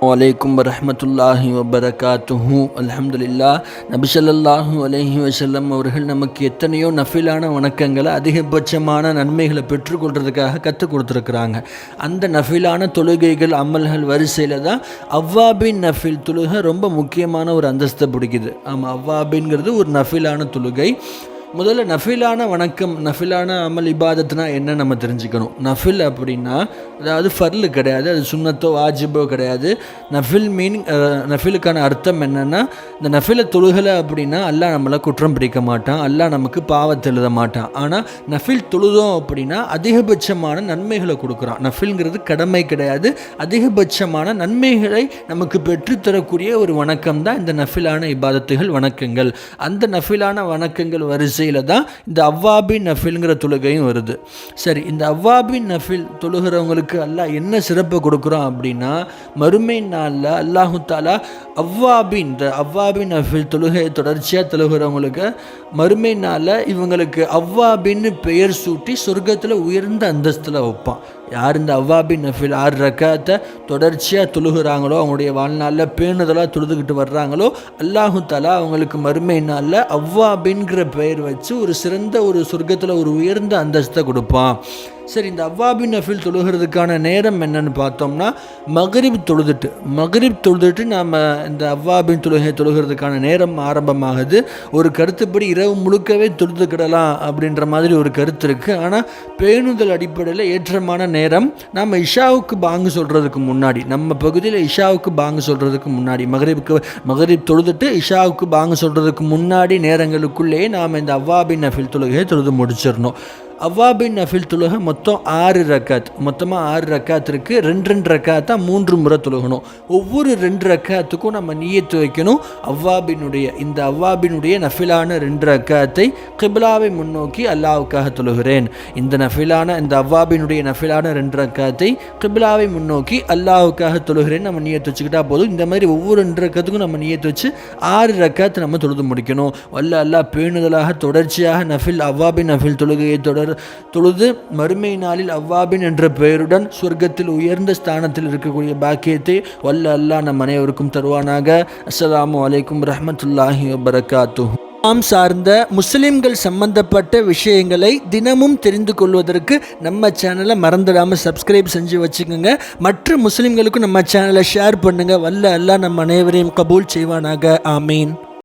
வலைக்கும் வரஹ்மத்துல்லாஹி வபரகாத்துஹு. அல்ஹம்துலில்லாஹ். நபி ஸல்லல்லாஹு அலைஹி வஸல்லம் அவர்கள் நமக்கு எத்தனையோ நஃபிலான வணக்கங்களை, அதிகபட்சமான நன்மைகளை பெற்றுக்கொள்றதுக்காக கற்றுக் கொடுத்துருக்குறாங்க. அந்த நஃபிலான தொழுகைகள் அமல்கள் வரிசையில் தான் அவ்வாபின் நஃபில் தொழுகை ரொம்ப முக்கியமான ஒரு அந்தஸ்தை பிடிக்குது. ஆமாம், அவ்வாபின்கிறது ஒரு நஃபிலான தொழுகை. முதல்ல நஃபிலான வணக்கம், நஃபிலான அமல் இபாதத்னா என்ன நம்ம தெரிஞ்சுக்கணும். நஃபில் அப்படின்னா அதாவது ஃபர்லு கிடையாது, அது சுன்னத்தோ வாஜிபோ கிடையாது. நஃபில் மீனிங், நஃபிலுக்கான அர்த்தம் என்னென்னா, இந்த நஃபிலை தொழுகலை அப்படின்னா அல்லாஹ் நம்மளை குற்றம் பிடிக்க மாட்டான், அல்லாஹ் நமக்கு பாவத்தை எழுத மாட்டான். ஆனால் நஃபில் தொழுதோம் அப்படின்னா அதிகபட்சமான நன்மைகளை கொடுக்குறான். நஃபில்ங்கிறது கடமை கிடையாது, அதிகபட்சமான நன்மைகளை நமக்கு பெற்றுத்தரக்கூடிய ஒரு வணக்கம் தான் இந்த நஃபிலான இபாதத்துகள், வணக்கங்கள். அந்த நஃபிலான வணக்கங்கள் வரிசையில் தான் இந்த அவ்வாபின் நஃபில்ங்கிற தொழுகையும் வருது. சரி, இந்த அவ்வாபின் நஃபில் தொழுகிறவங்களுக்கு அல்லாஹ் என்ன சிறப்பை கொடுக்குறான் அப்படின்னா, மறுமை நாளில் அல்லாஹு தாலா அவ்வாபின், இந்த அவ்வாபின் நஃபில் தொழுகையை தொடர்ச்சியாக தொழுகிறவங்களுக்கு மறுமை நாளில் இவங்களுக்கு அவ்வாபின்னு பெயர் சூட்டி சொர்க்கத்தில் உயர்ந்த அந்தஸ்தில் வைப்பான். யார் இந்த அவ்வாபின் நஃபில் 6 ரக்காத்தை தொடர்ச்சியாக தொழுகிறாங்களோ, அவங்களுடைய வாழ்நாளில் பேணுதலாக தொழுதுகிட்டு வர்றாங்களோ, அல்லாஹு தாலா அவங்களுக்கு மறுமை நாளில் அவ்வாபின்கிற பெயர் வச்சு ஒரு சிறந்த ஒரு சொர்க்கத்தில் ஒரு உயர்ந்த அந்தஸ்தை கொடுப்பான். சரி, இந்த அவ்வாபின் நஃபில் தொழுகிறதுக்கான நேரம் என்னன்னு பார்த்தோம்னா, மக்ரிப் தொழுதுட்டு நாம் இந்த அவ்வாபின் தொழுகை தொழுகிறதுக்கான நேரம் ஆரம்பமாகுது. ஒரு கருத்துப்படி இரவு முழுக்கவே தொழுதுக்கிடலாம் அப்படின்ற மாதிரி ஒரு கருத்து இருக்குது. ஆனால் பேணுதல் அடிப்படையில் ஏற்றமான நேரம் நாம் இஷாவுக்கு பாங்கு சொல்கிறதுக்கு முன்னாடி, நம்ம பகுதியில் இஷாவுக்கு பாங்கு சொல்கிறதுக்கு முன்னாடி, மக்ரிப் தொழுதுட்டு இஷாவுக்கு பாங்கு சொல்கிறதுக்கு முன்னாடி நேரங்களுக்குள்ளேயே நாம் இந்த அவ்வாபின் நஃபில் தொழுகையை தொழுது முடிச்சிடணும். அவ்வாபின் நஃபில் தொழுகை மொத்தம் 6 ரக்காத், மொத்தமாக 6 ரக்காத் இருக்குது. 2 ரக்காத்தாக 3 முறை தொழுகணும். ஒவ்வொரு 2 ரக்காத்துக்கும் நம்ம நியத்து வைக்கணும். இந்த அவ்வாபினுடைய நஃபிலான 2 ரக்காத்தை கிப்லாவை முன்னோக்கி அல்லாஹ்வுக்காக தொழுகிறேன். இந்த அவ்வாபினுடைய நஃபிலான 2 ரக்காத்தை கிப்லாவை முன்னோக்கி அல்லாஹ்வுக்காக தொழுகிறேன் நம்ம நியத்து வச்சுக்கிட்டா போதும். இந்த மாதிரி ஒவ்வொரு 2 ரக்காத்துக்கும் நம்ம நியத்து வச்சு 6 ரக்காத்து நம்ம தொழுது முடிக்கணும். அல்லாஹ் பேணுதலாக தொடர்ச்சியாக அவ்வாபின் நஃபில் தொழுகையை தொழுது மறுமை நாளில் அவ்வாபின் என்ற பெயருடன் சொர்க்கத்தில் உயர்ந்த ஸ்தானத்தில் இருக்கக்கூடிய பாக்கியத்தை அல்லாஹ் நம் அனைவருக்கும் தருவானாக. அஸ்ஸலாமு அலைக்கும் வரஹ்மத்துல்லாஹி வபரகாத்துஹு. சார்ந்த முஸ்லிம்கள் சம்பந்தப்பட்ட விஷயங்களை தினமும் தெரிந்து கொள்வதற்கு நம்ம சேனலை மறந்துடாமல் சப்ஸ்கிரைப் செஞ்சு வச்சுக்கோங்க. மற்ற முஸ்லிம்களுக்கும் நம்ம சேனலை ஷேர் பண்ணுங்கள். அல்லாஹ் நம் அனைவரையும் கபூல் செய்வானாக. ஆமீன்.